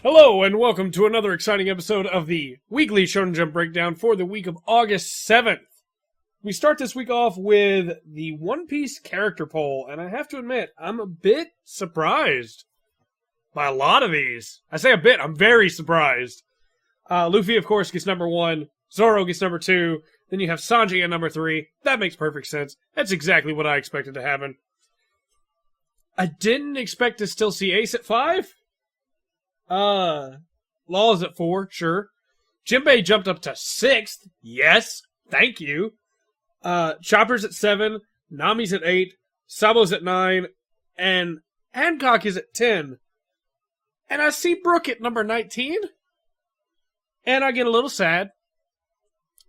Hello, and welcome to another exciting episode of the weekly Shonen Jump Breakdown for the week of August 7th. We start this week off with the One Piece character poll, and I have to admit, I'm a bit surprised by a lot of these. I say a bit, I'm very surprised. Luffy, of course, gets number 1, Zoro gets number 2, then you have Sanji at number 3. That makes perfect sense. That's exactly what I expected to happen. I didn't expect to still see Ace at 5. Law is at 4, sure. Jinbei jumped up to 6th. Yes, thank you. Chopper's at 7, Nami's at 8, Sabo's at 9, and Hancock is at 10. And I see Brook at number 19. And I get a little sad,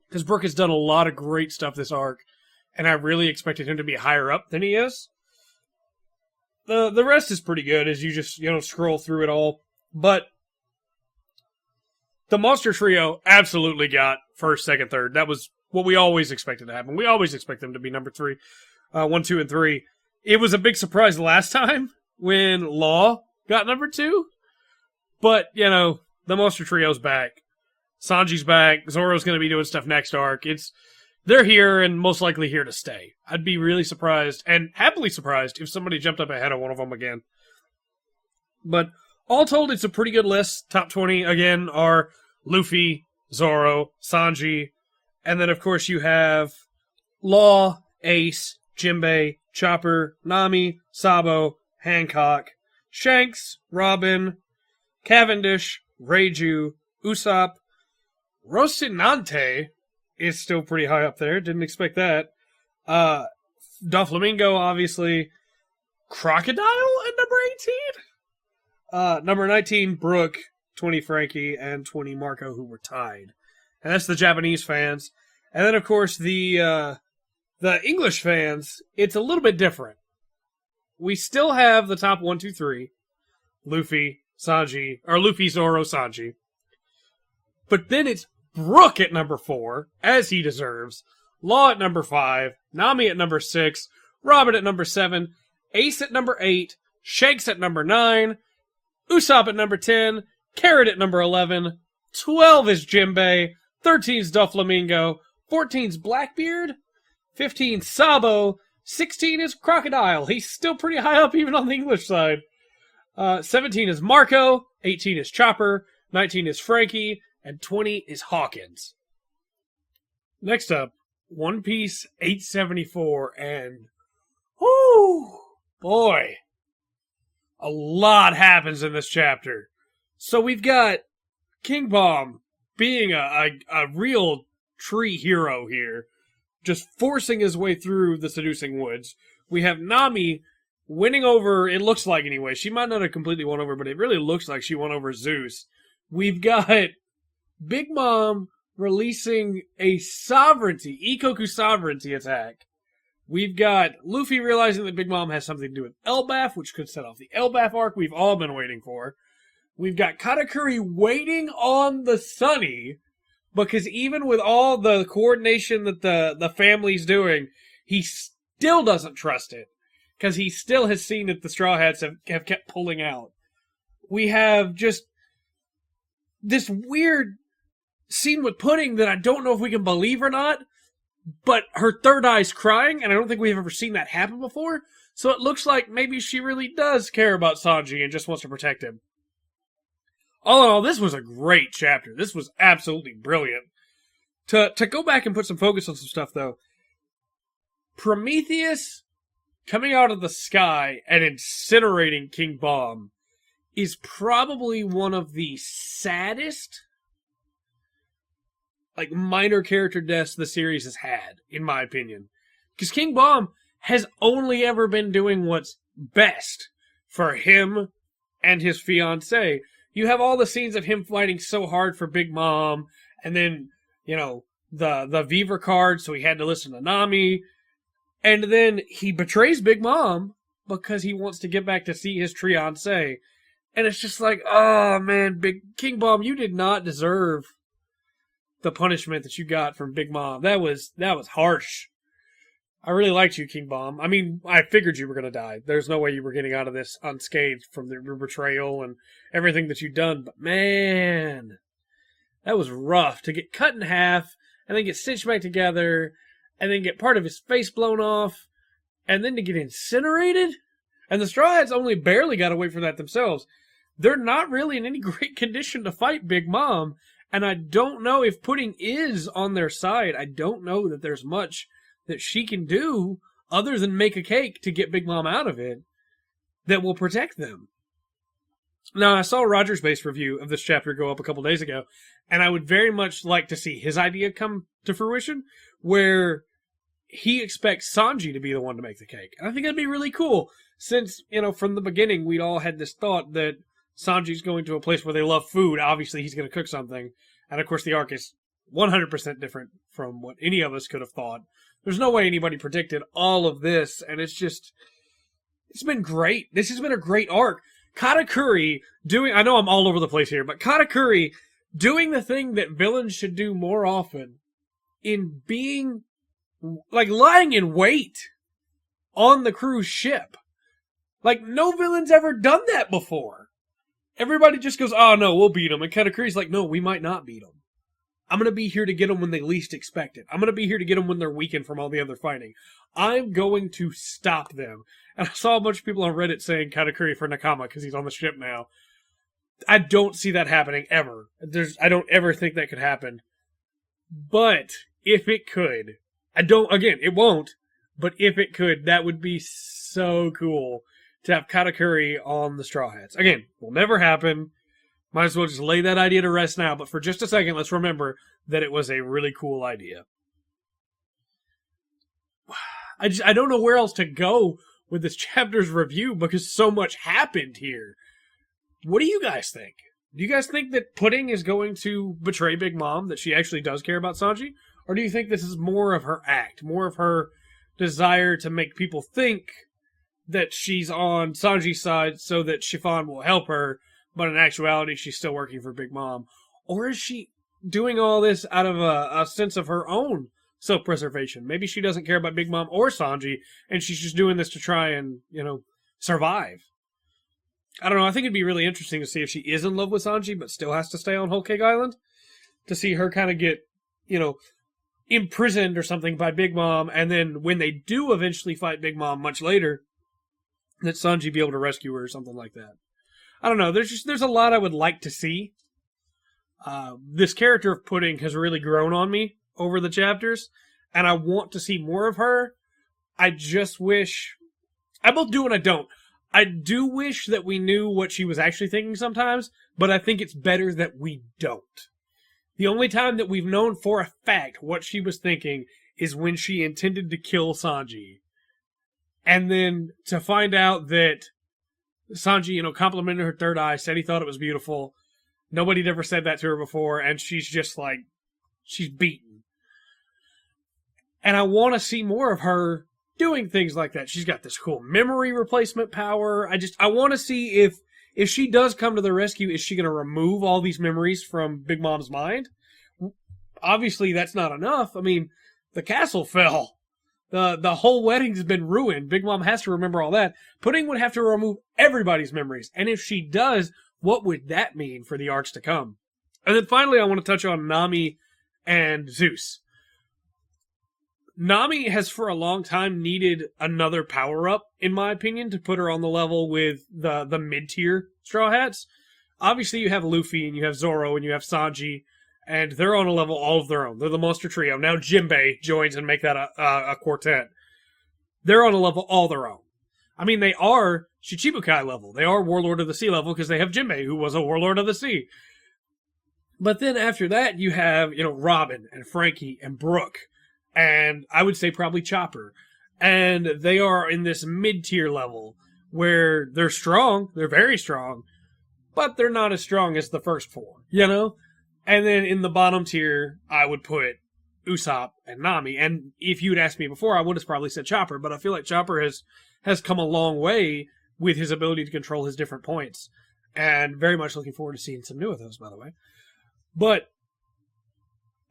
because Brook has done a lot of great stuff this arc, and I really expected him to be higher up than he is. The rest is pretty good as you just, scroll through it all. But the Monster Trio absolutely got first, second, third. That was what we always expected to happen. We always expect them to be number 3, 1, 2, and 3. It was a big surprise last time when Law got number 2. But, the Monster Trio's back. Sanji's back. Zoro's going to be doing stuff next arc. They're here and most likely here to stay. I'd be really surprised and happily surprised if somebody jumped up ahead of one of them again. But all told, it's a pretty good list. Top 20, again, are Luffy, Zoro, Sanji, and then, of course, you have Law, Ace, Jinbei, Chopper, Nami, Sabo, Hancock, Shanks, Robin, Cavendish, Reiju, Usopp, Rocinante is still pretty high up there. Didn't expect that. Doflamingo, obviously. Crocodile at number 18? Number 19, Brook, 20, Frankie, and 20, Marco, who were tied. And that's the Japanese fans. And then, of course, the English fans, it's a little bit different. We still have the top 1, 2, 3. Luffy, Zoro, Sanji. But then it's Brook at number 4, as he deserves. Law at number 5. Nami at number 6. Robin at number 7. Ace at number 8. Shanks at number 9. Usopp at number 10, Carrot at number 11, 12 is Jinbei, 13 is Doflamingo, 14 is Blackbeard, 15 Sabo, 16 is Crocodile. He's still pretty high up even on the English side. 17 is Marco, 18 is Chopper, 19 is Frankie, and 20 is Hawkins. Next up, One Piece 874, and whoo, boy. A lot happens in this chapter. So we've got King Bomb being a real tree hero here, just forcing his way through the seducing woods. We have Nami winning over, it looks like anyway. She might not have completely won over, but it really looks like she won over Zeus. We've got Big Mom releasing a Ikoku sovereignty attack. We've got Luffy realizing that Big Mom has something to do with Elbaf, which could set off the Elbaf arc we've all been waiting for. We've got Katakuri waiting on the Sunny, because even with all the coordination that the family's doing, he still doesn't trust it, because he still has seen that the Straw Hats have kept pulling out. We have just this weird scene with Pudding that I don't know if we can believe or not, but her third eye's crying, and I don't think we've ever seen that happen before. So it looks like maybe she really does care about Sanji and just wants to protect him. All in all, this was a great chapter. This was absolutely brilliant. To go back and put some focus on some stuff, though. Prometheus coming out of the sky and incinerating King Bomb is probably one of the saddest minor character deaths the series has had, in my opinion. Because King Bomb has only ever been doing what's best for him and his fiancée. You have all the scenes of him fighting so hard for Big Mom, and then, the Viver card, so he had to listen to Nami, and then he betrays Big Mom because he wants to get back to see his fiancée. And it's just like, oh man, Big King Bomb, you did not deserve the punishment that you got from Big Mom. That was harsh. I really liked you, King Bomb. I mean, I figured you were going to die. There's no way you were getting out of this unscathed from the betrayal and everything that you've done. But man, that was rough to get cut in half and then get stitched back together and then get part of his face blown off and then to get incinerated. And the Straw Hats only barely got away from that themselves. They're not really in any great condition to fight Big Mom. And I don't know if Pudding is on their side. I don't know that there's much that she can do other than make a cake to get Big Mom out of it that will protect them. Now, I saw Roger's base review of this chapter go up a couple days ago, and I would very much like to see his idea come to fruition, where he expects Sanji to be the one to make the cake. And I think that'd be really cool, since, from the beginning, we'd all had this thought that Sanji's going to a place where they love food. Obviously, he's going to cook something. And, of course, the arc is 100% different from what any of us could have thought. There's no way anybody predicted all of this, and it's been great. This has been a great arc. Katakuri I know I'm all over the place here, but Katakuri doing the thing that villains should do more often in being, lying in wait on the cruise ship. No villain's ever done that before. Everybody just goes, oh no, we'll beat them. And Katakuri's like, no, we might not beat them. I'm going to be here to get them when they least expect it. I'm going to be here to get them when they're weakened from all the other fighting. I'm going to stop them. And I saw a bunch of people on Reddit saying Katakuri for Nakama because he's on the ship now. I don't see that happening ever. I don't ever think that could happen. But if it could, it won't, but if it could, that would be so cool to have Katakuri on the Straw Hats. Again, will never happen. Might as well just lay that idea to rest now, but for just a second, let's remember that it was a really cool idea. I don't know where else to go with this chapter's review because so much happened here. What do you guys think? Do you guys think that Pudding is going to betray Big Mom, that she actually does care about Sanji? Or do you think this is more of her act, more of her desire to make people think that she's on Sanji's side so that Chiffon will help her, but in actuality, she's still working for Big Mom? Or is she doing all this out of a sense of her own self-preservation? Maybe she doesn't care about Big Mom or Sanji, and she's just doing this to try and, survive. I don't know. I think it'd be really interesting to see if she is in love with Sanji, but still has to stay on Whole Cake Island. To see her kind of get, imprisoned or something by Big Mom, and then when they do eventually fight Big Mom much later, that Sanji be able to rescue her or something like that. I don't know. There's a lot I would like to see. This character of Pudding has really grown on me over the chapters, and I want to see more of her. I just wish... I both do and I don't. I do wish that we knew what she was actually thinking sometimes, but I think it's better that we don't. The only time that we've known for a fact what she was thinking is when she intended to kill Sanji. And then to find out that Sanji, complimented her third eye, said he thought it was beautiful. Nobody'd ever said that to her before, and she's just she's beaten. And I want to see more of her doing things like that. She's got this cool memory replacement power. I want to see if she does come to the rescue, is she going to remove all these memories from Big Mom's mind? Obviously, that's not enough. I mean, the castle fell. The whole wedding's been ruined. Big Mom has to remember all that. Pudding would have to remove everybody's memories. And if she does, what would that mean for the arcs to come? And then finally, I want to touch on Nami and Zeus. Nami has for a long time needed another power-up, in my opinion, to put her on the level with the mid-tier Straw Hats. Obviously, you have Luffy, and you have Zoro, and you have Sanji, and they're on a level all of their own. They're the Monster Trio. Now Jinbei joins and make that a quartet. They're on a level all their own. I mean, they are Shichibukai level. They are Warlord of the Sea level because they have Jinbei, who was a Warlord of the Sea. But then after that, you have, Robin and Frankie and Brooke. And I would say probably Chopper. And they are in this mid-tier level where they're strong. They're very strong. But they're not as strong as the first four, And then in the bottom tier, I would put Usopp and Nami. And if you'd asked me before, I would have probably said Chopper. But I feel like Chopper has come a long way with his ability to control his different points. And very much looking forward to seeing some new of those, by the way. But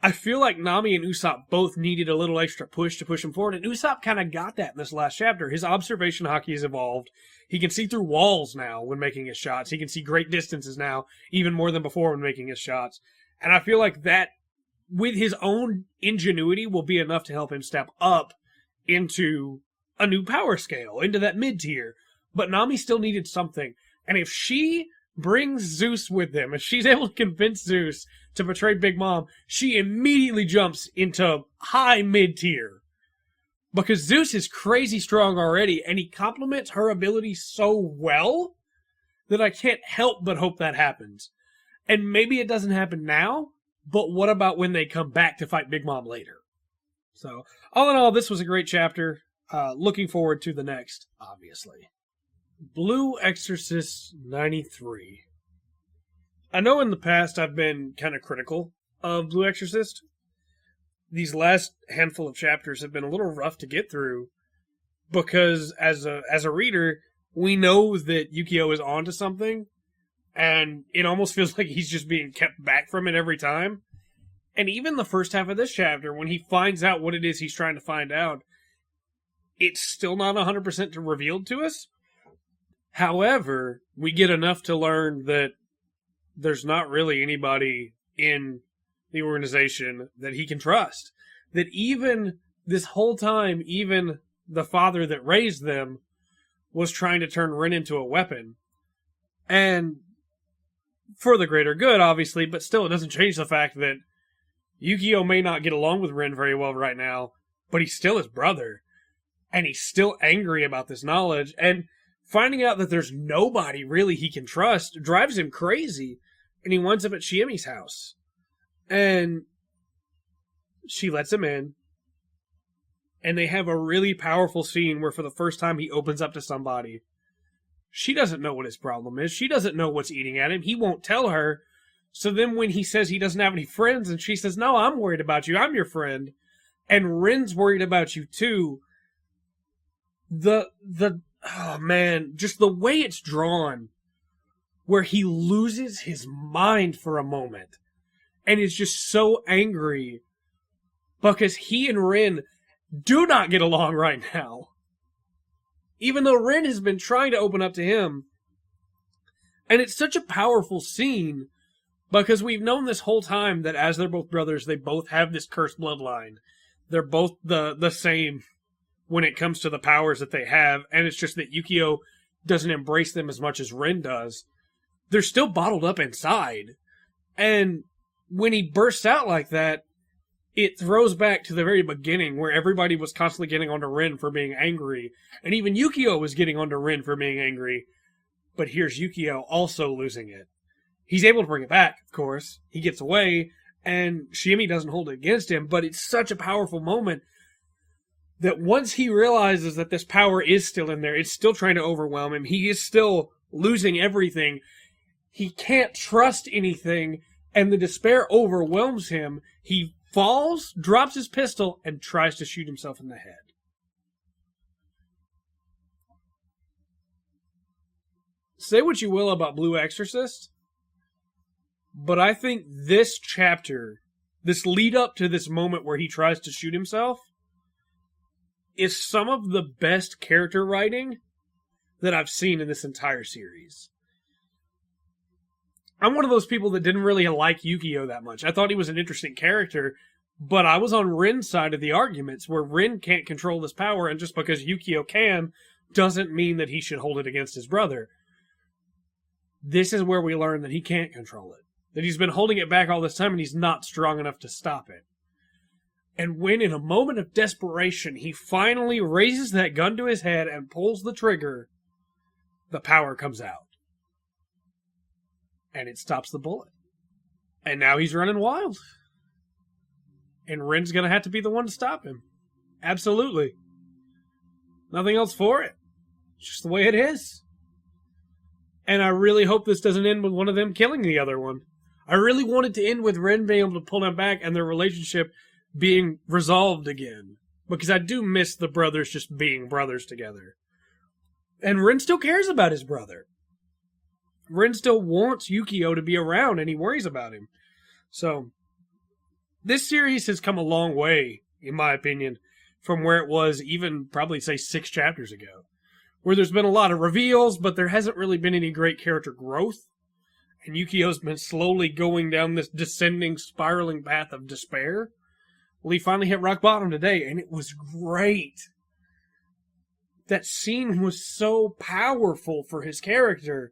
I feel like Nami and Usopp both needed a little extra push to push him forward, and Usopp kind of got that in this last chapter. His observation hockey has evolved. He can see through walls now when making his shots. He can see great distances now, even more than before when making his shots. And I feel like that, with his own ingenuity, will be enough to help him step up into a new power scale, into that mid-tier. But Nami still needed something. And if she brings Zeus with them, if she's able to convince Zeus to betray Big Mom, she immediately jumps into high mid-tier. Because Zeus is crazy strong already, and he complements her ability so well that I can't help but hope that happens. And maybe it doesn't happen now, but what about when they come back to fight Big Mom later? So, all in all, this was a great chapter. Looking forward to the next, obviously. Blue Exorcist 93. I know in the past I've been kind of critical of Blue Exorcist. These last handful of chapters have been a little rough to get through because as a reader, we know that Yukio is onto something, and it almost feels like he's just being kept back from it every time. And even the first half of this chapter, when he finds out what it is he's trying to find out, it's still not 100% revealed to us. However, we get enough to learn that there's not really anybody in the organization that he can trust. That even this whole time, even the father that raised them was trying to turn Rin into a weapon. And for the greater good, obviously, but still it doesn't change the fact that Yukio may not get along with Rin very well right now, but he's still his brother. And he's still angry about this knowledge. And finding out that there's nobody really he can trust drives him crazy. And he winds up at Shiemi's house. And she lets him in. And they have a really powerful scene where for the first time he opens up to somebody. She doesn't know what his problem is. She doesn't know what's eating at him. He won't tell her. So then when he says he doesn't have any friends, and she says, no, I'm worried about you. I'm your friend. And Rin's worried about you too. Oh man, just the way it's drawn, where he loses his mind for a moment and is just so angry because he and Rin do not get along right now. Even though Rin has been trying to open up to him. And it's such a powerful scene because we've known this whole time that as they're both brothers, they both have this cursed bloodline. They're both the same when it comes to the powers that they have, and it's just that Yukio doesn't embrace them as much as Rin does. They're still bottled up inside. And when he bursts out like that, it throws back to the very beginning where everybody was constantly getting onto Rin for being angry, and even Yukio was getting onto Rin for being angry. But here's Yukio also losing it. He's able to bring it back, of course. He gets away, and Shiemi doesn't hold it against him, but it's such a powerful moment that once he realizes that this power is still in there, it's still trying to overwhelm him, he is still losing everything, he can't trust anything, and the despair overwhelms him. He falls, drops his pistol, and tries to shoot himself in the head. Say what you will about Blue Exorcist, but I think this chapter, this lead up to this moment where he tries to shoot himself, is some of the best character writing that I've seen in this entire series. I'm one of those people that didn't really like Yukio that much. I thought he was an interesting character, but I was on Rin's side of the arguments, where Rin can't control this power, and just because Yukio can, doesn't mean that he should hold it against his brother. This is where we learn that he can't control it. That he's been holding it back all this time, and he's not strong enough to stop it. And when, in a moment of desperation, he finally raises that gun to his head and pulls the trigger, the power comes out. And it stops the bullet. And now he's running wild. And Rin's going to have to be the one to stop him. Absolutely. Nothing else for it. It's just the way it is. And I really hope this doesn't end with one of them killing the other one. I really want it to end with Rin being able to pull him back and their relationship being resolved again. Because I do miss the brothers just being brothers together. And Rin still cares about his brother. Rin still wants Yukio to be around, and he worries about him. So, this series has come a long way, in my opinion, from where it was even probably, say, 6 chapters ago. Where there's been a lot of reveals, but there hasn't really been any great character growth. And Yukio's been slowly going down this descending, spiraling path of despair. Well, he finally hit rock bottom today, and it was great. That scene was so powerful for his character.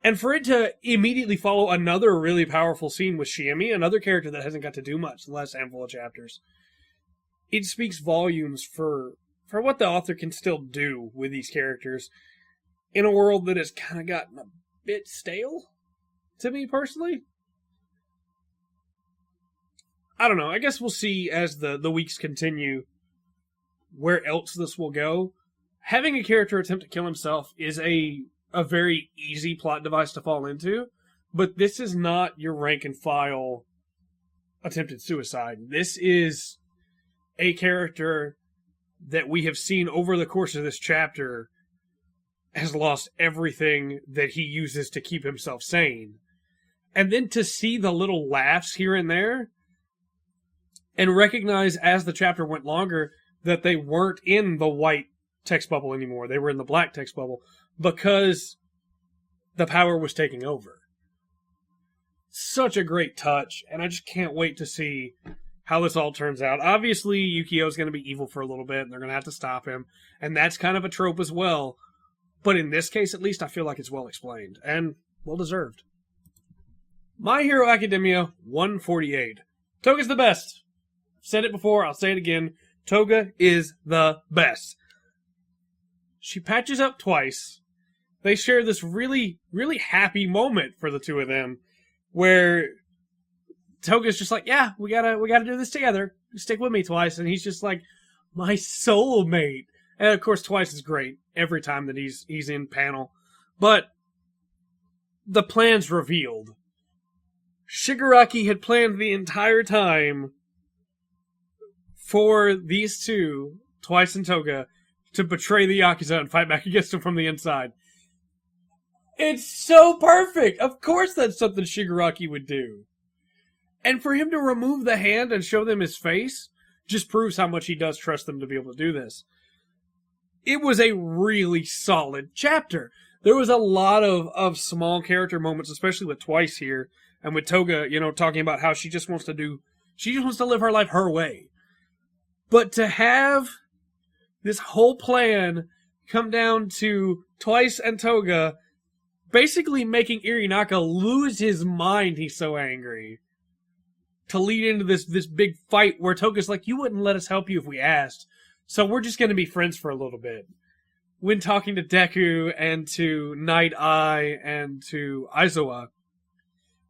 And for it to immediately follow another really powerful scene with Shiemi, another character that hasn't got to do much the last handful of chapters, it speaks volumes for what the author can still do with these characters in a world that has kind of gotten a bit stale, to me personally. I don't know, I guess we'll see as the weeks continue where else this will go. Having a character attempt to kill himself is a very easy plot device to fall into, but this is not your rank and file attempted suicide. This is a character that we have seen over the course of this chapter has lost everything that he uses to keep himself sane. And then to see the little laughs here and there, and recognize as the chapter went longer that they weren't in the white text bubble anymore. They were in the black text bubble because the power was taking over. Such a great touch, and I just can't wait to see how this all turns out. Obviously, Yukio's going to be evil for a little bit, and they're going to have to stop him, and that's kind of a trope as well. But in this case, at least, I feel like it's well explained, and well-deserved. My Hero Academia 148. Toga's the best. Said it before, I'll say it again. Toga is the best. She patches up twice. They share this really, really happy moment for the two of them, where Toga's just like, yeah, we gotta do this together. Stick with me, Twice. And he's just like, my soulmate. And of course, Twice is great every time that he's in panel. But the plan's revealed. Shigaraki had planned the entire time for these two, Twice and Toga, to betray the Yakuza and fight back against them from the inside. It's so perfect! Of course that's something Shigaraki would do. And for him to remove the hand and show them his face just proves how much he does trust them to be able to do this. It was a really solid chapter. There was a lot of small character moments, especially with Twice here, and with Toga, talking about how she just wants to live her life her way. But to have this whole plan come down to Twice and Toga basically making Irinaka lose his mind, he's so angry, to lead into this big fight where Toga's like, you wouldn't let us help you if we asked, so we're just going to be friends for a little bit. When talking to Deku and to Night Eye and to Aizawa.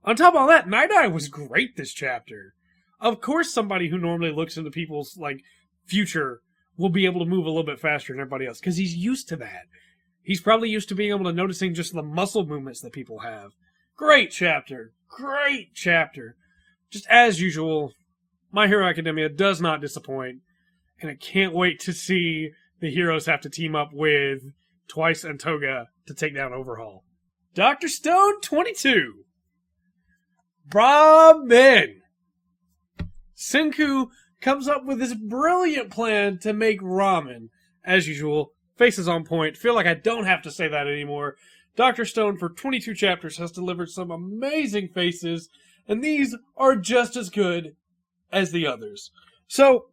On top of all that, Night Eye was great this chapter. Of course somebody who normally looks into people's future will be able to move a little bit faster than everybody else, because he's used to that. He's probably used to being able to noticing just the muscle movements that people have. Great chapter. Great chapter. Just as usual, My Hero Academia does not disappoint, and I can't wait to see the heroes have to team up with Twice and Toga to take down Overhaul. Dr. Stone 22. Ramen. Senku comes up with this brilliant plan to make ramen. As usual, faces on point. Feel like I don't have to say that anymore. Dr. Stone, for 22 chapters, has delivered some amazing faces, and these are just as good as the others. So,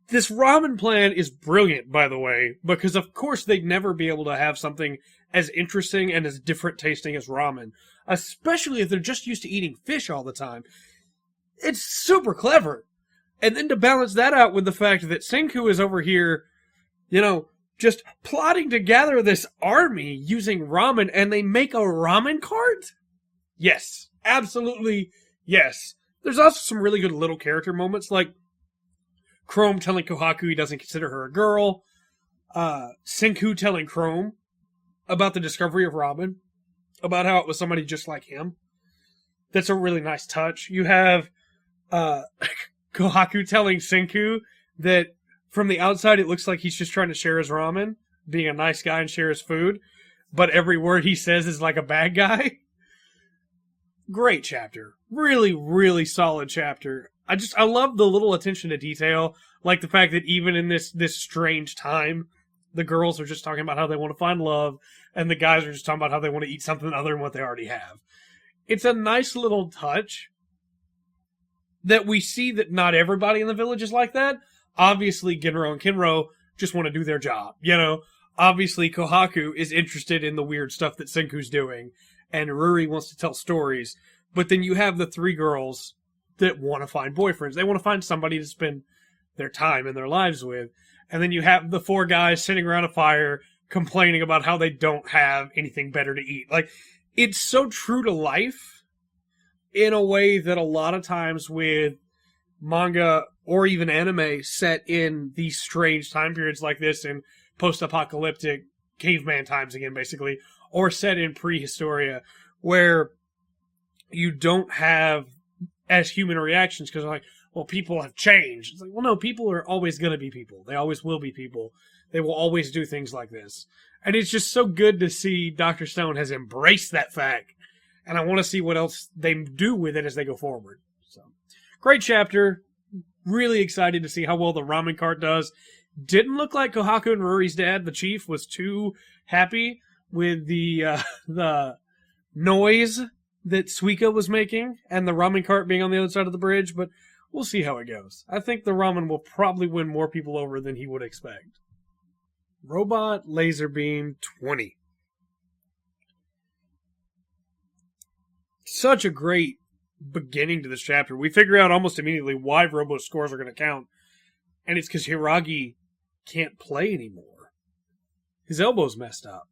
this ramen plan is brilliant, by the way, because of course they'd never be able to have something as interesting and as different tasting as ramen, especially if they're just used to eating fish all the time. It's super clever. And then to balance that out with the fact that Senku is over here, just plotting to gather this army using ramen, and they make a ramen cart? Yes, absolutely yes. There's also some really good little character moments, like Chrome telling Kohaku he doesn't consider her a girl, Senku telling Chrome about the discovery of ramen, about how it was somebody just like him. That's a really nice touch. You have Kohaku telling Senku that from the outside it looks like he's just trying to share his ramen, being a nice guy and share his food, but every word he says is like a bad guy. Great chapter. Really, really solid chapter. I love the little attention to detail, like the fact that even in this strange time, the girls are just talking about how they want to find love, and the guys are just talking about how they want to eat something other than what they already have. It's a nice little touch that we see that not everybody in the village is like that. Obviously, Genro and Kinro just want to do their job, you know? Obviously, Kohaku is interested in the weird stuff that Senku's doing, and Ruri wants to tell stories. But then you have the three girls that want to find boyfriends. They want to find somebody to spend their time and their lives with. And then you have the four guys sitting around a fire complaining about how they don't have anything better to eat. Like, it's so true to life in a way that a lot of times with manga or even anime set in these strange time periods like this in post-apocalyptic caveman times again, basically, or set in prehistoria, where you don't have as human reactions because like, well, people have changed. It's like, well, no, people are always going to be people. They always will be people. They will always do things like this. And it's just so good to see Dr. Stone has embraced that fact. And I want to see what else they do with it as they go forward. So, great chapter. Really excited to see how well the ramen cart does. Didn't look like Kohaku and Ruri's dad, the chief, was too happy with the noise that Suika was making and the ramen cart being on the other side of the bridge, but we'll see how it goes. I think the ramen will probably win more people over than he would expect. Robot Laserbeam 20. Such a great beginning to this chapter. We figure out almost immediately why Robo's scores are going to count, and it's because Hiragi can't play anymore. His elbow's messed up.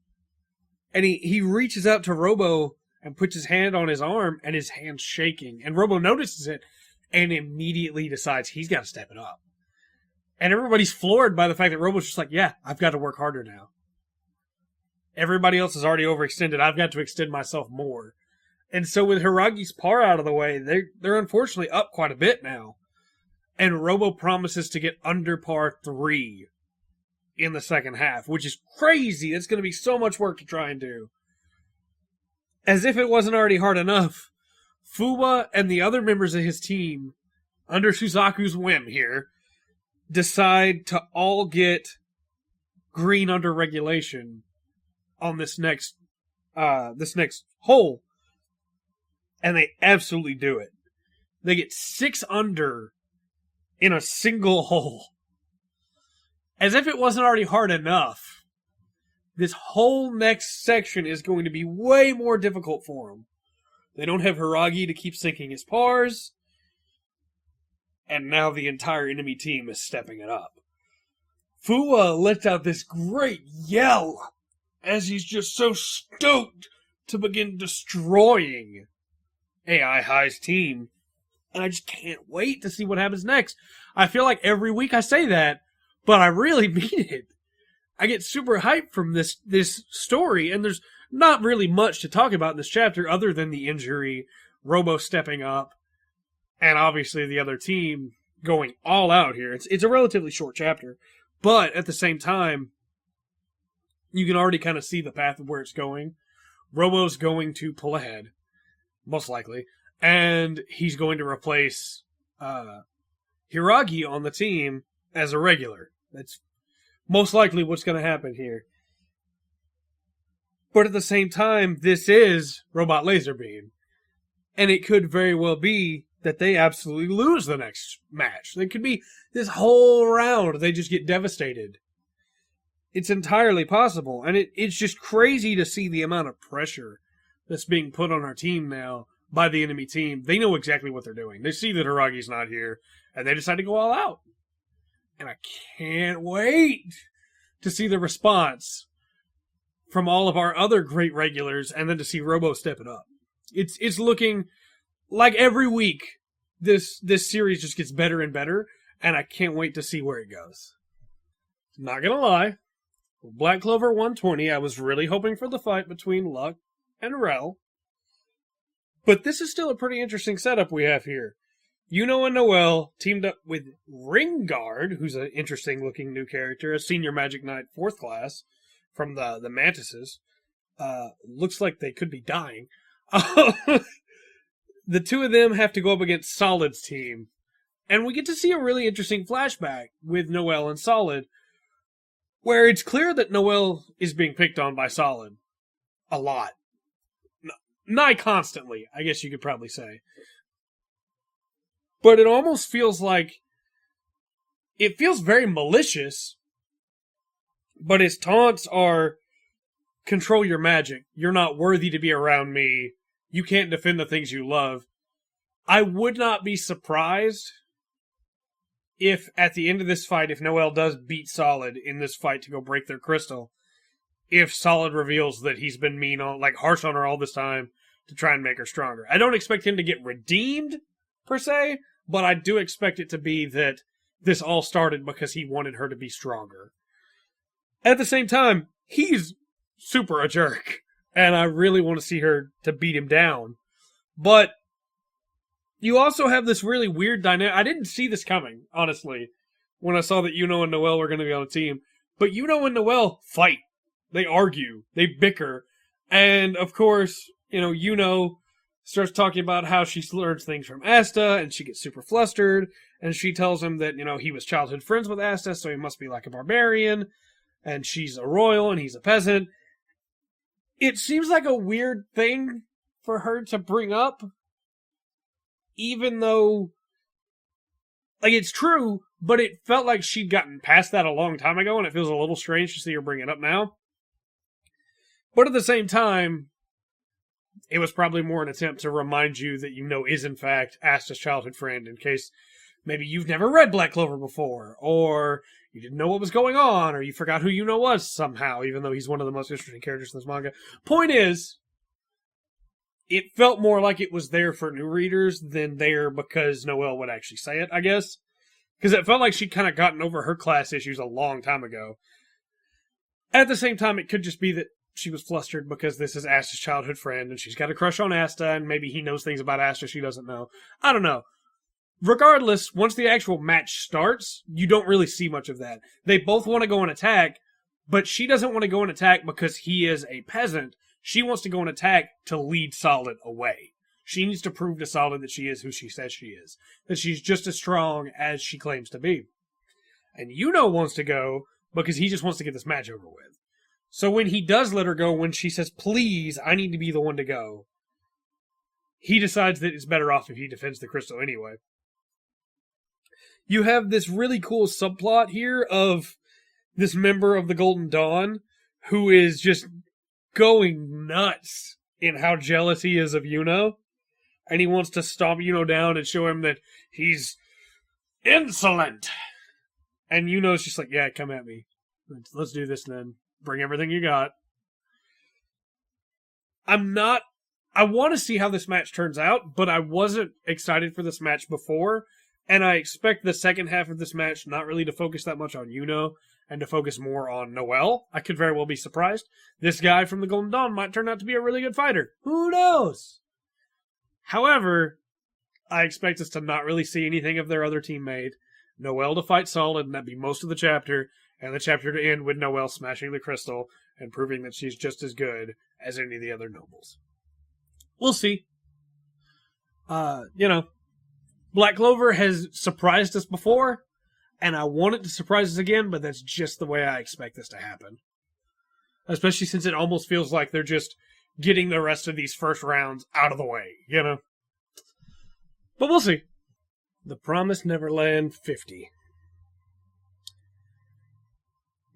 And he reaches out to Robo and puts his hand on his arm, and his hand's shaking. And Robo notices it and immediately decides he's got to step it up. And everybody's floored by the fact that Robo's just like, yeah, I've got to work harder now. Everybody else is already overextended. I've got to extend myself more. And so with Hiragi's par out of the way, they're unfortunately up quite a bit now. And Robo promises to get under par 3 in the second half, which is crazy. It's going to be so much work to try and do. As if it wasn't already hard enough, Fuwa and the other members of his team, under Shusaku's whim here, decide to all get green under regulation on this next hole. And they absolutely do it. They get 6 under in a single hole. As if it wasn't already hard enough, this whole next section is going to be way more difficult for them. They don't have Hiragi to keep sinking his pars, and now the entire enemy team is stepping it up. Fuwa lets out this great yell as he's just so stoked to begin destroying AI High's team. And I just can't wait to see what happens next. I feel like every week I say that, but I really mean it. I get super hyped from this story, and there's not really much to talk about in this chapter other than the injury, Robo stepping up, and obviously the other team going all out here. It's a relatively short chapter, but at the same time, you can already kind of see the path of where it's going. Robo's going to pull ahead, most likely, and he's going to replace Hiragi on the team as a regular. That's most likely what's going to happen here. But at the same time, this is Robot Laserbeam. And it could very well be that they absolutely lose the next match. It could be this whole round, they just get devastated. It's entirely possible. And it's just crazy to see the amount of pressure that's being put on our team now by the enemy team. They know exactly what they're doing. They see that Hiragi's not here, and they decide to go all out. And I can't wait to see the response from all of our other great regulars, and then to see Robo step it up. It's looking like every week this series just gets better and better, and I can't wait to see where it goes. Not gonna lie, Black Clover 120, I was really hoping for the fight between Luck and Rel. But this is still a pretty interesting setup we have here. Yuno and Noel teamed up with Ringguard, who's an interesting-looking new character, a senior Magic Knight 4th class from the Mantises. Looks like they could be dying. the two of them have to go up against Solid's team. And we get to see a really interesting flashback with Noelle and Solid, where it's clear that Noelle is being picked on by Solid. A lot. Nigh constantly, I guess you could probably say. But it almost feels like... It feels very malicious, but his taunts are, control your magic. You're not worthy to be around me. You can't defend the things you love. I would not be surprised if at the end of this fight, if Noelle does beat Solid in this fight to go break their crystal, if Solid reveals that he's been mean on, like harsh on her all this time to try and make her stronger. I don't expect him to get redeemed, per se, but I do expect it to be that this all started because he wanted her to be stronger. At the same time, he's super a jerk, and I really want to see her to beat him down. But you also have this really weird dynamic. I didn't see this coming, honestly, when I saw that Yuno and Noelle were going to be on a team. But Yuno and Noelle fight. They argue. They bicker. And, of course, Yuno starts talking about how she learns things from Asta, and she gets super flustered, and she tells him that, he was childhood friends with Asta, so he must be like a barbarian, and she's a royal, and he's a peasant. It seems like a weird thing for her to bring up, even though, it's true, but it felt like she'd gotten past that a long time ago, and it feels a little strange to see her bring it up now. But at the same time, it was probably more an attempt to remind you that is in fact Asta's childhood friend, in case maybe you've never read Black Clover before, or you didn't know what was going on, or you forgot who Yuno was somehow, even though he's one of the most interesting characters in this manga. Point is, it felt more like it was there for new readers than there because Noelle would actually say it, I guess. Because it felt like she'd kind of gotten over her class issues a long time ago. At the same time, it could just be that she was flustered because this is Asta's childhood friend, and she's got a crush on Asta, and maybe he knows things about Asta she doesn't know. I don't know. Regardless, once the actual match starts, you don't really see much of that. They both want to go and attack, but she doesn't want to go and attack because he is a peasant. She wants to go and attack to lead Solid away. She needs to prove to Solid that she is who she says she is. That she's just as strong as she claims to be. And Yuno wants to go because he just wants to get this match over with. So when he does let her go, when she says, please, I need to be the one to go, he decides that it's better off if he defends the crystal anyway. You have this really cool subplot here of this member of the Golden Dawn who is just going nuts in how jealous he is of Yuno. And he wants to stomp Yuno down and show him that he's insolent. And Yuno's just like, yeah, come at me. Let's do this then. Bring everything you got. I want to see how this match turns out, but I wasn't excited for this match before, and I expect the second half of this match not really to focus that much on Yuno, and to focus more on Noelle. I could very well be surprised. This guy from the Golden Dawn might turn out to be a really good fighter. Who knows? However, I expect us to not really see anything of their other teammate. Noelle to fight Solid, and that'd be most of the chapter, and the chapter to end with Noelle smashing the crystal and proving that she's just as good as any of the other nobles. We'll see. Black Clover has surprised us before, and I want it to surprise us again, but that's just the way I expect this to happen. Especially since it almost feels like they're just getting the rest of these first rounds out of the way, But we'll see. The Promised Neverland 50.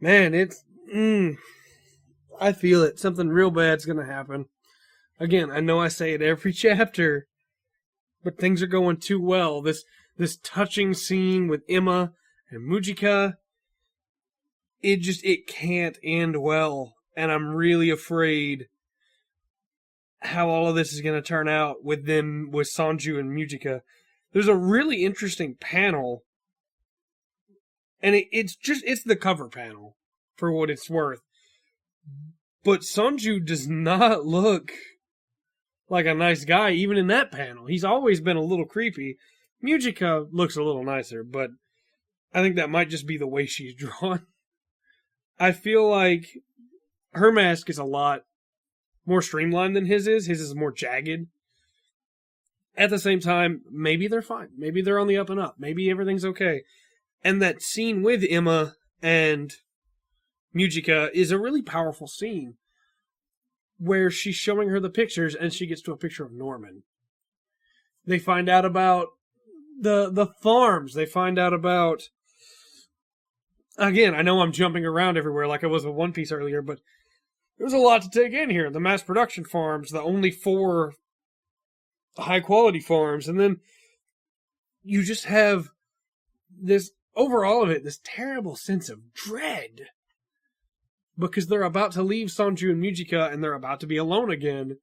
Man, it's... I feel it. Something real bad's gonna happen. Again, I know I say it every chapter, but things are going too well. This touching scene with Emma and Mujika, it can't end well. And I'm really afraid how all of this is going to turn out with Sanju and Mujika. There's a really interesting panel, and it's the cover panel, for what it's worth. But Sanju does not look like a nice guy, even in that panel. He's always been a little creepy. Mujika looks a little nicer, but I think that might just be the way she's drawn. I feel like her mask is a lot more streamlined than his is. His is more jagged. At the same time, maybe they're fine. Maybe they're on the up and up. Maybe everything's okay. And that scene with Emma and Mujika is a really powerful scene where she's showing her the pictures and she gets to a picture of Norman. They find out about the farms. They find out about... Again, I know I'm jumping around everywhere like I was with One Piece earlier, but there's a lot to take in here. The mass production farms, the only 4 high-quality farms, and then you just have this, overall of it, this terrible sense of dread. Because they're about to leave Sanju and Mujika, and they're about to be alone again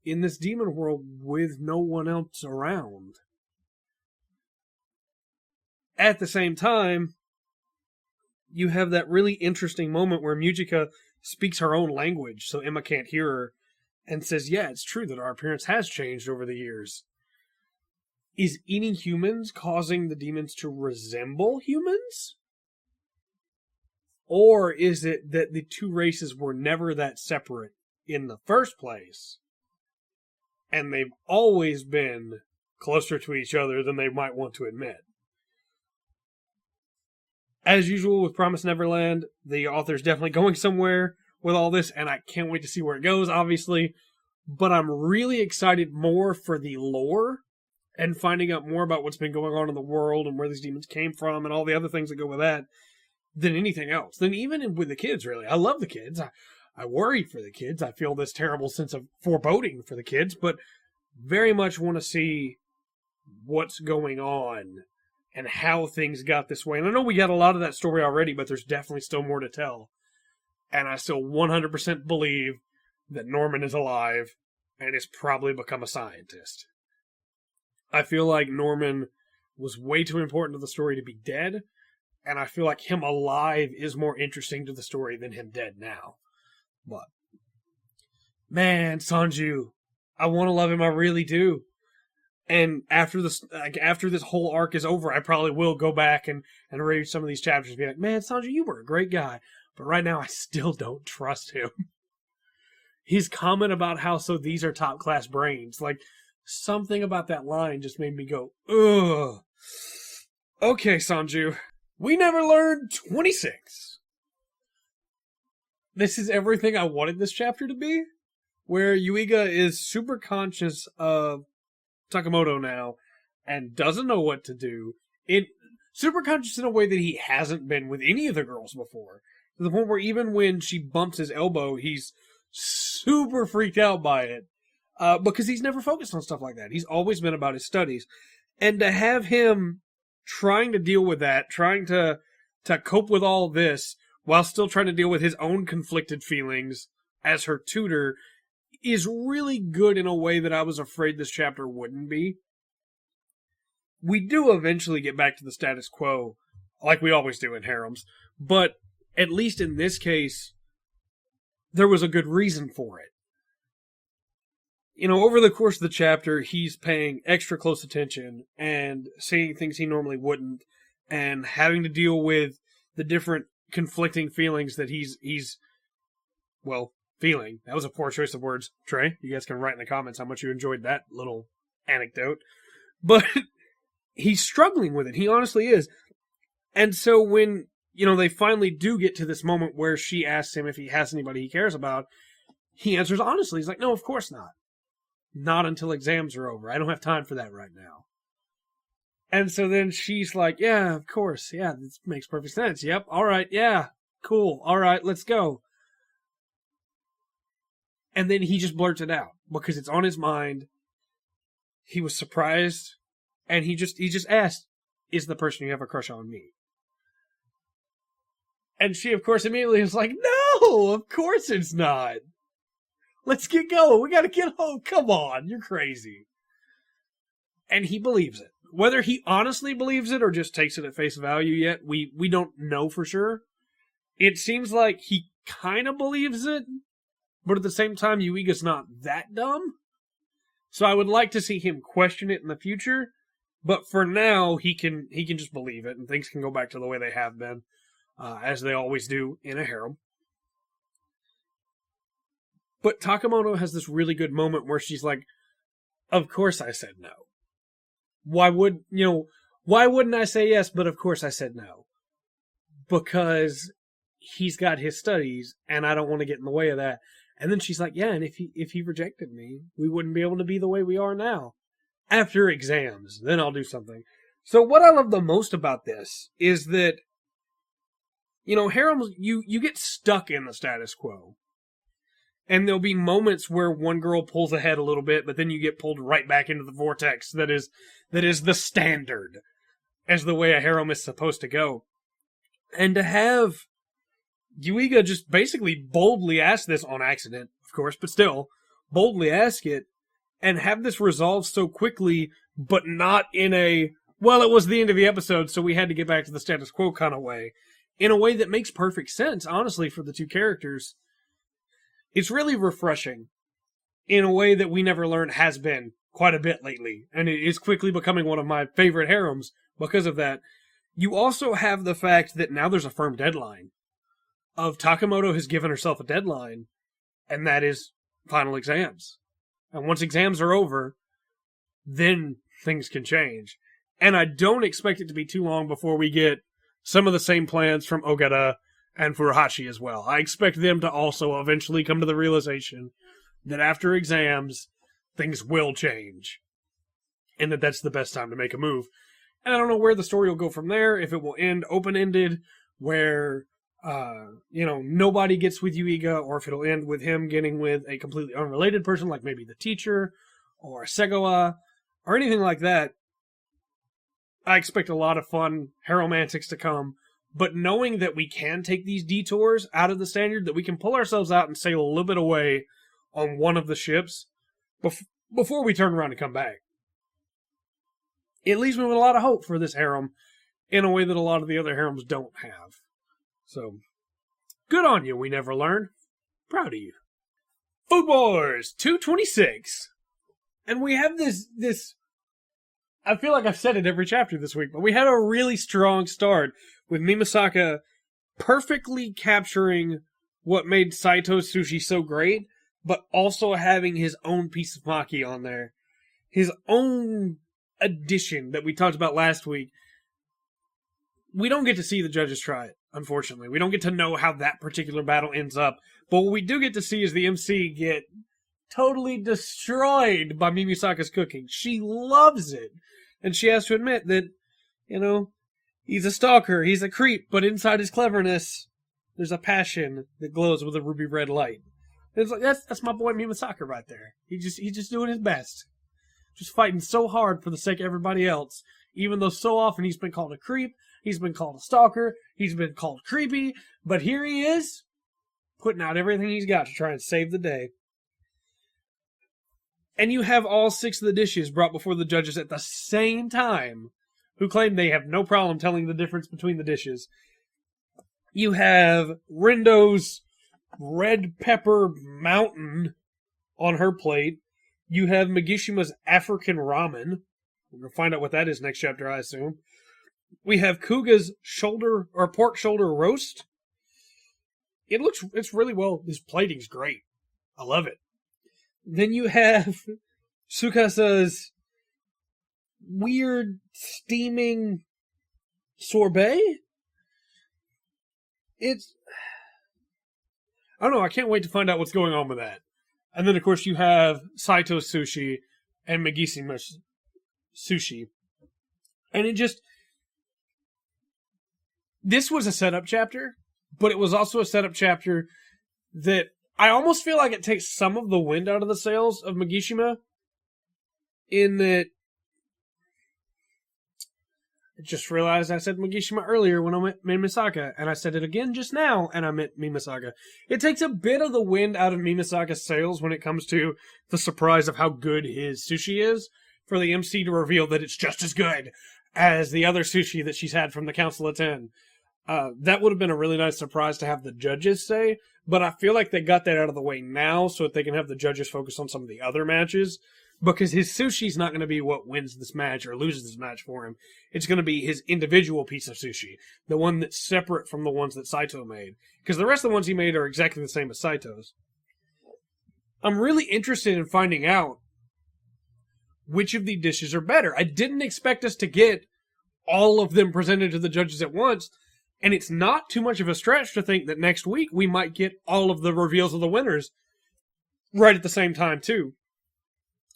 in this demon world with no one else around. At the same time, you have that really interesting moment where Mujika speaks her own language, so Emma can't hear her, and says, yeah, it's true that our appearance has changed over the years. Is eating humans causing the demons to resemble humans? Or is it that the 2 races were never that separate in the first place, and they've always been closer to each other than they might want to admit? As usual with Promised Neverland, the author's definitely going somewhere with all this, and I can't wait to see where it goes, obviously. But I'm really excited more for the lore and finding out more about what's been going on in the world and where these demons came from and all the other things that go with that than anything else. Than even with the kids, really. I love the kids. I worry for the kids. I feel this terrible sense of foreboding for the kids, but very much want to see what's going on and how things got this way. And I know we got a lot of that story already, but there's definitely still more to tell. And I still 100% believe that Norman is alive and has probably become a scientist. I feel like Norman was way too important to the story to be dead, and I feel like him alive is more interesting to the story than him dead now. But, man, Sanju, I want to love him, I really do. And after this whole arc is over, I probably will go back and read some of these chapters and be like, man, Sanju, you were a great guy. But right now, I still don't trust him. His comment about how, so these are top-class brains, like, something about that line just made me go, ugh. Okay, Sanju. We never learned 26. This is everything I wanted this chapter to be, where Yuiga is super conscious of Sakamoto now and doesn't know what to do. Super conscious in a way that he hasn't been with any of the girls before. To the point where even when she bumps his elbow, he's super freaked out by it. Because he's never focused on stuff like that. He's always been about his studies. And to have him trying to deal with that, trying to cope with all this, while still trying to deal with his own conflicted feelings as her tutor, is really good in a way that I was afraid this chapter wouldn't be. We do eventually get back to the status quo, like we always do in harems, but at least in this case, there was a good reason for it. You know, over the course of the chapter, he's paying extra close attention and seeing things he normally wouldn't, and having to deal with the different conflicting feelings that he's feeling. That was a poor choice of words, Trey. You guys can write in the comments how much you enjoyed that little anecdote. But he's struggling with it. He honestly is. And so when, they finally do get to this moment where she asks him if he has anybody he cares about, he answers honestly. He's like, no, of course not. Not until exams are over. I don't have time for that right now. And so then she's like, yeah, of course. Yeah, this makes perfect sense. Yep. All right. Yeah. Cool. All right. Let's go. And then he just blurts it out because it's on his mind. He was surprised. And he just asked, is the person you have a crush on me? And she, of course, immediately is like, no, of course it's not. Let's get going. We got to get home. Come on. You're crazy. And he believes it. Whether he honestly believes it or just takes it at face value yet, we don't know for sure. It seems like he kind of believes it, but at the same time, Yuiga's not that dumb. So I would like to see him question it in the future. But for now, he can just believe it, and things can go back to the way they have been, as they always do in a harem. But Takamoto has this really good moment where she's like, of course I said no. why wouldn't I say yes? But of course I said no. Because he's got his studies, and I don't want to get in the way of that. And then she's like, yeah, and if he rejected me, we wouldn't be able to be the way we are now. After exams, then I'll do something. So what I love the most about this is that, harems, you get stuck in the status quo. And there'll be moments where one girl pulls ahead a little bit, but then you get pulled right back into the vortex that is the standard as the way a harem is supposed to go. And to have Yuiga just basically boldly ask this on accident, of course, but still, boldly ask it, and have this resolved so quickly, but not in a, well, it was the end of the episode, so we had to get back to the status quo kind of way. In a way that makes perfect sense, honestly, for the two characters. It's really refreshing in a way that We Never Learned has been quite a bit lately, and it is quickly becoming one of my favorite harems because of that. You also have the fact that now there's a firm deadline. Takamoto has given herself a deadline, and that is final exams. And once exams are over, then things can change. And I don't expect it to be too long before we get some of the same plans from Ogata and Furuhashi as well. I expect them to also eventually come to the realization that after exams, things will change. And that's the best time to make a move. And I don't know where the story will go from there, if it will end open-ended, where, nobody gets with Yuiga, or if it'll end with him getting with a completely unrelated person, like maybe the teacher, or Segawa, or anything like that. I expect a lot of fun haromantics to come, but knowing that we can take these detours out of the standard, that we can pull ourselves out and sail a little bit away on one of the ships before we turn around and come back. It leaves me with a lot of hope for this harem in a way that a lot of the other harems don't have. So, good on you, We Never Learned. Proud of you. Food Wars 226. And we have this, I feel like I've said it every chapter this week, but we had a really strong start with Mimasaka perfectly capturing what made Saito's sushi so great, but also having his own piece of maki on there. His own addition that we talked about last week. We don't get to see the judges try it, unfortunately. We don't get to know how that particular battle ends up. But what we do get to see is the MC get totally destroyed by Mimisaka's cooking. She loves it. And she has to admit that, he's a stalker, he's a creep, but inside his cleverness, there's a passion that glows with a ruby red light. And it's like, that's my boy Mimisaka right there. He's just doing his best. Just fighting so hard for the sake of everybody else, even though so often he's been called a creep, he's been called a stalker, he's been called creepy, but here he is, putting out everything he's got to try and save the day. And you have all 6 of the dishes brought before the judges at the same time, who claim they have no problem telling the difference between the dishes. You have Rendo's red pepper mountain on her plate. You have Magishima's African ramen. We're going to find out what that is next chapter, I assume. We have Kuga's pork shoulder roast. It's really well, this plating's great. I love it. Then you have Tsukasa's weird steaming sorbet. I don't know, I can't wait to find out what's going on with that. And then, of course, you have Saito's sushi and Magishima's sushi. And this was a setup chapter, but it was also a setup chapter that I almost feel like it takes some of the wind out of the sails of Magishima, in that I just realized I said Magishima earlier when I meant Mimisaka, and I said it again just now, and I meant Mimisaka. It takes a bit of the wind out of Mimisaka's sails when it comes to the surprise of how good his sushi is, for the MC to reveal that it's just as good as the other sushi that she's had from the Council of 10. That would have been a really nice surprise to have the judges say, but I feel like they got that out of the way now so that they can have the judges focus on some of the other matches, because his sushi's not going to be what wins this match or loses this match for him. It's going to be his individual piece of sushi, the one that's separate from the ones that Saito made, because the rest of the ones he made are exactly the same as Saito's. I'm really interested in finding out which of the dishes are better. I didn't expect us to get all of them presented to the judges at once, and it's not too much of a stretch to think that next week we might get all of the reveals of the winners right at the same time, too.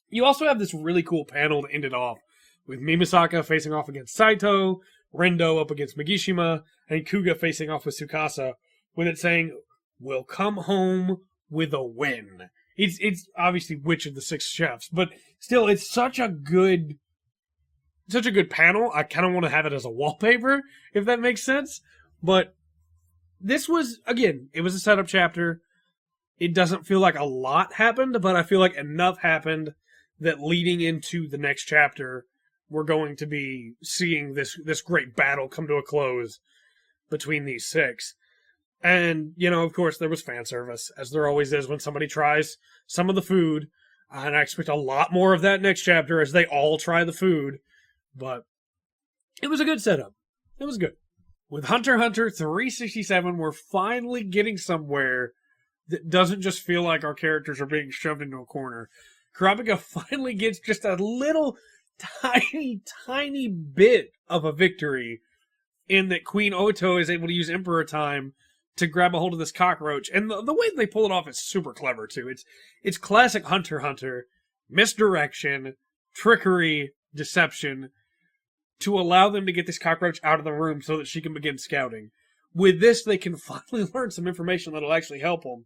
You also have this really cool panel to end it off, with Mimisaka facing off against Saito, Rendo up against Megishima, and Kuga facing off with Tsukasa, with it saying, "We'll come home with a win." It's obviously which of the 6 chefs, but still, it's such a good panel. I kind of want to have it as a wallpaper, if that makes sense. But this was, again, it was a setup chapter. It doesn't feel like a lot happened, but I feel like enough happened that leading into the next chapter, we're going to be seeing this great battle come to a close between these 6. And, of course, there was fan service, as there always is when somebody tries some of the food. And I expect a lot more of that next chapter as they all try the food. But it was a good setup. It was good. With Hunter x Hunter 367, we're finally getting somewhere that doesn't just feel like our characters are being shoved into a corner. Kurapika finally gets just a little tiny bit of a victory in that Queen Oto is able to use Emperor Time to grab a hold of this cockroach. And the way they pull it off is super clever, too. It's classic Hunter x Hunter. Misdirection, trickery, deception, to allow them to get this cockroach out of the room so that she can begin scouting. With this, they can finally learn some information that'll actually help them.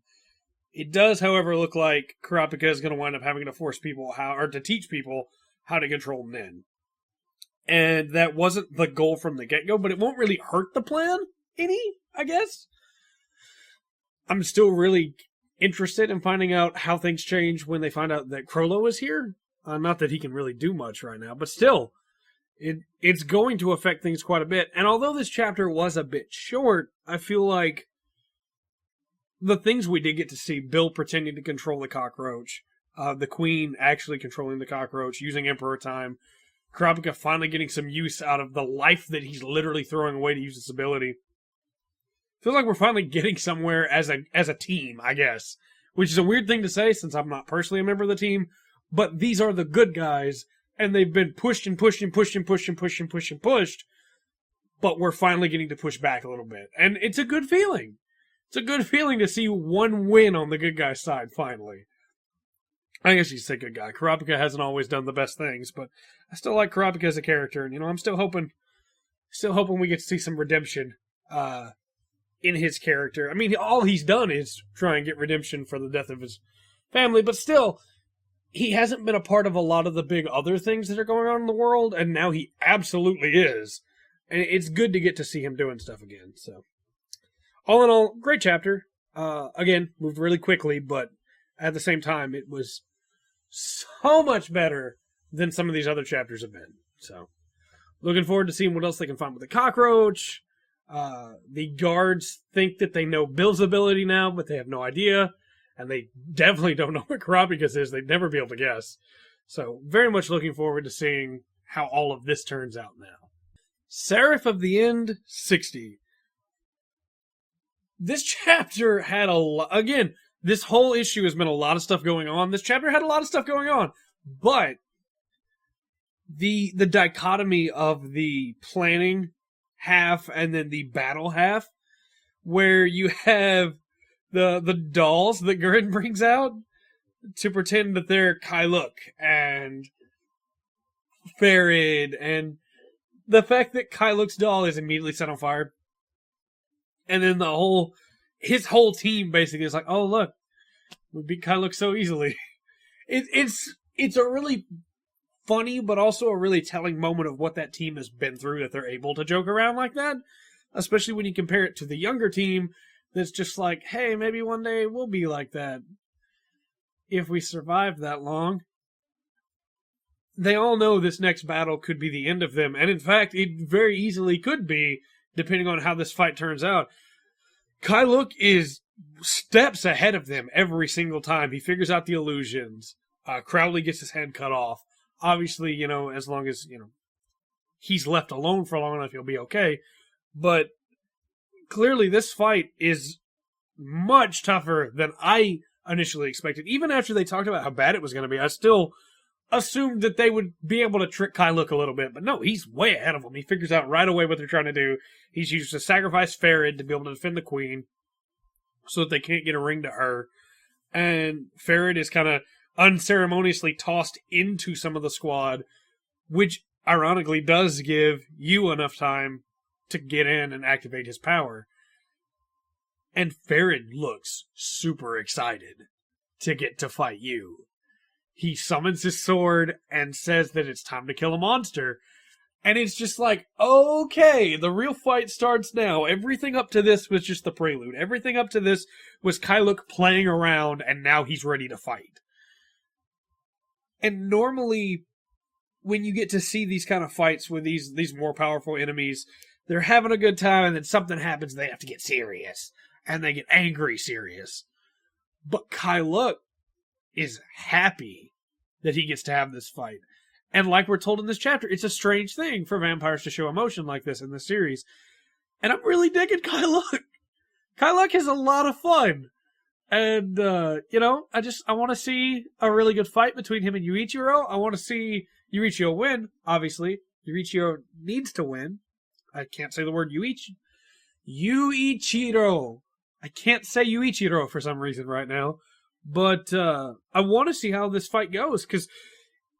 It does, however, look like Kurapika is going to wind up having to force people to teach people how to control Nen. And that wasn't the goal from the get-go, but it won't really hurt the plan any, I guess. I'm still really interested in finding out how things change when they find out that Crollo is here. Not that he can really do much right now, but still, it's going to affect things quite a bit. And although this chapter was a bit short, I feel like the things we did get to see, Bill pretending to control the cockroach, the Queen actually controlling the cockroach, using Emperor Time, Kurapika finally getting some use out of the life that he's literally throwing away to use this ability. Feels like we're finally getting somewhere as a team, I guess. Which is a weird thing to say since I'm not personally a member of the team. But these are the good guys, and they've been pushed and pushed and pushed and pushed and pushed and pushed and pushed. But we're finally getting to push back a little bit. And it's a good feeling. It's a good feeling to see one win on the good guy's side, finally. I guess you say good guy. Kurapika hasn't always done the best things, but I still like Kurapika as a character. And, I'm still hoping we get to see some redemption in his character. I mean, all he's done is try and get redemption for the death of his family, but still, he hasn't been a part of a lot of the big other things that are going on in the world, and now he absolutely is. And it's good to get to see him doing stuff again. So, all in all, great chapter. Again, moved really quickly, but at the same time, it was so much better than some of these other chapters have been. So, looking forward to seeing what else they can find with the cockroach. The guards think that they know Bill's ability now, but they have no idea. And they definitely don't know what Kurapika's is. They'd never be able to guess. So, very much looking forward to seeing how all of this turns out now. Seraph of the End, 60. This chapter had a lot... Again, this whole issue has been a lot of stuff going on. This chapter had a lot of stuff going on. But the dichotomy of the planning half and then the battle half, where you have the dolls that Gurren brings out to pretend that they're Kailuk and Farid, and the fact that Kailuk's doll is immediately set on fire, and then his whole team basically is like, oh look, we beat Kailuk so easily. It's a really funny, but also a really telling moment of what that team has been through, that they're able to joke around like that, especially when you compare it to the younger team that's just like, hey, maybe one day we'll be like that if we survive that long. They all know this next battle could be the end of them, and in fact, it very easily could be, depending on how this fight turns out. Kailuk is steps ahead of them every single time. He figures out the illusions. Crowley gets his head cut off. Obviously, as long as, he's left alone for long enough, he'll be okay. But clearly this fight is much tougher than I initially expected. Even after they talked about how bad it was going to be, I still assumed that they would be able to trick Kyluk a little bit, but no, he's way ahead of them. He figures out right away what they're trying to do. He's used to sacrifice Farid to be able to defend the queen so that they can't get a ring to her. And Farid is kind of unceremoniously tossed into some of the squad, which ironically does give you enough time to get in and activate his power. And Farid looks super excited to get to fight you. He summons his sword and says that it's time to kill a monster. And it's just like, okay, the real fight starts now. Everything up to this was just the prelude. Everything up to this was Kyluk playing around, and now he's ready to fight. And normally, when you get to see these kind of fights with these more powerful enemies, they're having a good time, and then something happens, they have to get serious. And they get angry serious. But Kyluk is happy that he gets to have this fight. And like we're told in this chapter, it's a strange thing for vampires to show emotion like this in this series. And I'm really digging Kyluk. Kyluk is a lot of fun. And, you know, I want to see a really good fight between him and Yuichiro. I want to see Yuichiro win, obviously. Yuichiro needs to win. I can't say the word Yuichiro. I can't say Yuichiro for some reason right now. But I want to see how this fight goes, because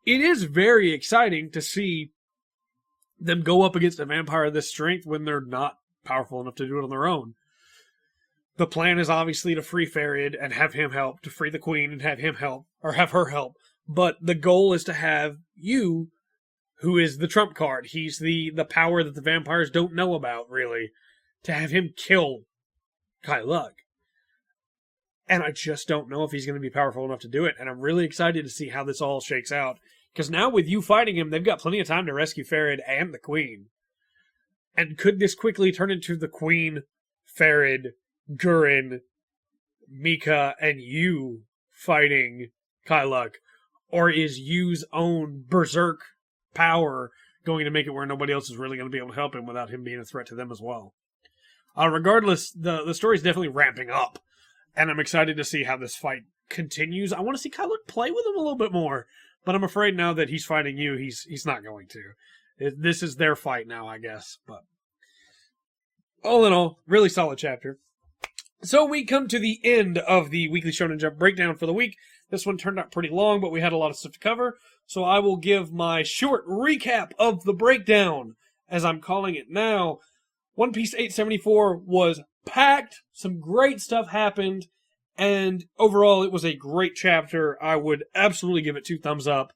it is very exciting to see them go up against a vampire of this strength when they're not powerful enough to do it on their own. The plan is obviously to free Farid and have him help, to free the queen and have him help, or have her help. But the goal is to have you, who is the trump card. He's the power that the vampires don't know about, really, to have him kill Kyluk. And I just don't know if he's going to be powerful enough to do it. And I'm really excited to see how this all shakes out. Because now with you fighting him, they've got plenty of time to rescue Farid and the queen. And could this quickly turn into the queen, Farid, Gurren, Mika, and you fighting Kyluk? Or is Yu's own berserk power going to make it where nobody else is really going to be able to help him without him being a threat to them as well? Regardless, the story's definitely ramping up. And I'm excited to see how this fight continues. I want to see Kyluk play with him a little bit more. But I'm afraid now that he's fighting you, he's not going to. This is their fight now, I guess. But all in all, really solid chapter. So we come to the end of the Weekly Shonen Jump breakdown for the week. This one turned out pretty long, but we had a lot of stuff to cover. So I will give my short recap of the breakdown, as I'm calling it now. One Piece 874 was packed. Some great stuff happened. And overall, it was a great chapter. I would absolutely give it 2 thumbs up.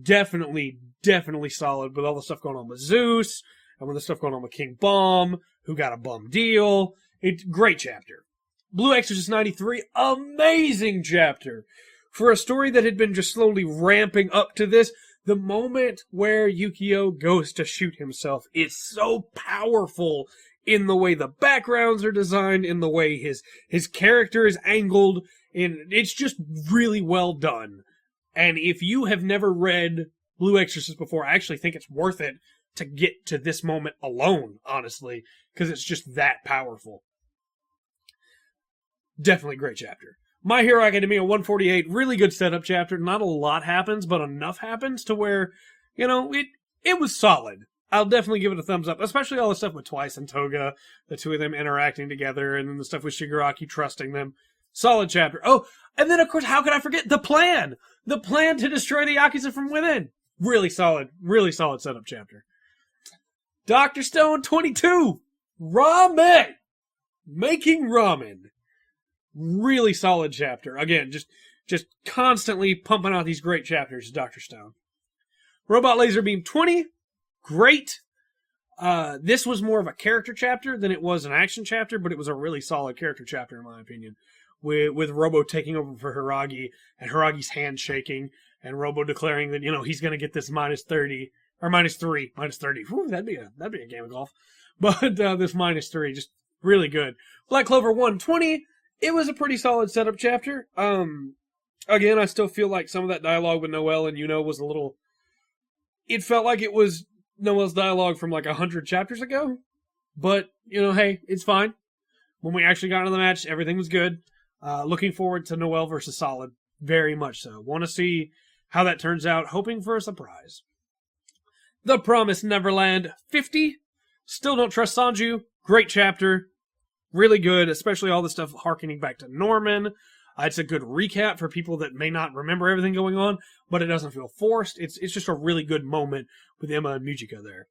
Definitely solid with all the stuff going on with Zeus, and with the stuff going on with King Bomb, who got a bum deal. It's great chapter. Blue Exorcist 93, amazing chapter. For a story that had been just slowly ramping up to this, the moment where Yukio goes to shoot himself is so powerful in the way the backgrounds are designed, in the way his character is angled, and it's just really well done. And if you have never read Blue Exorcist before, I actually think it's worth it to get to this moment alone, honestly, because it's just that powerful. Definitely great chapter. My Hero Academia 148, really good setup chapter. Not a lot happens, but enough happens to where, you know, it was solid. I'll definitely give it a thumbs up, especially all the stuff with Twice and Toga, the two of them interacting together, and then the stuff with Shigaraki trusting them. Solid chapter. Oh, and then, of course, how could I forget the plan? The plan to destroy the Yakuza from within. Really solid setup chapter. Dr. Stone 22. Ramen. Making ramen. Really solid chapter. Again, just constantly pumping out these great chapters, Dr. Stone. Robot Laserbeam 20. Great. This was more of a character chapter than it was an action chapter, but it was a really solid character chapter, in my opinion. With Robo taking over for Hiragi, and Hiragi's hand shaking, and Robo declaring that, you know, he's going to get this minus 30, or minus 3, minus 30. Whew, that'd be a game of golf. But this minus 3, just really good. Black Clover 120, it was a pretty solid setup chapter. Again, I still feel like some of that dialogue with Noelle and Yuno was a little... It felt like it was Noelle's dialogue from like 100 chapters ago. But, you know, hey, it's fine. When we actually got into the match, everything was good. Looking forward to Noelle versus Solid. Very much so. Want to see how that turns out, hoping for a surprise. The Promised Neverland 50. Still don't trust Sanju. Great chapter. Really good, especially all the stuff harkening back to Norman. It's a good recap for people that may not remember everything going on, but it doesn't feel forced. It's just a really good moment with Emma and Mujika there.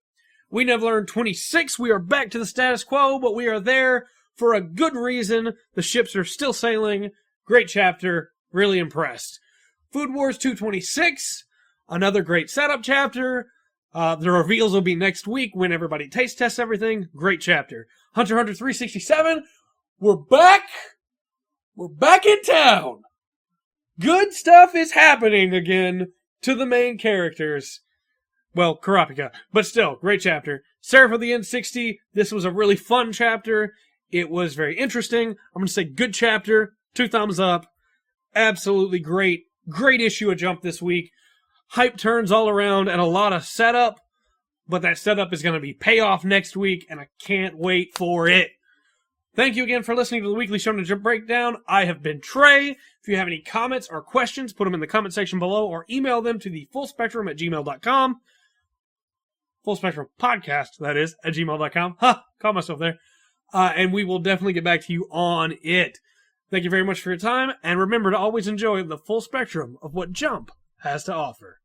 We Neverland 26. We are back to the status quo, but we are there for a good reason. The ships are still sailing. Great chapter. Really impressed. Food Wars 226. Another great setup chapter. The reveals will be next week when everybody taste tests everything. Great chapter. Hunter x Hunter 367. We're back. We're back in town. Good stuff is happening again to the main characters. Well, Kurapika, but still, great chapter. Seraph of the N60. This was a really fun chapter. It was very interesting. I'm going to say good chapter. 2 thumbs up. Absolutely great. Great issue of Jump this week. Hype turns all around and a lot of setup. But that setup is going to be payoff next week, and I can't wait for it. Thank you again for listening to the Weekly Shonen Jump Breakdown. I have been Trey. If you have any comments or questions, put them in the comment section below or email them to the fullspectrum@gmail.com. Full Spectrum Podcast, that is, at gmail.com. Caught myself there. And we will definitely get back to you on it. Thank you very much for your time, and remember to always enjoy the full spectrum of what Jump has to offer.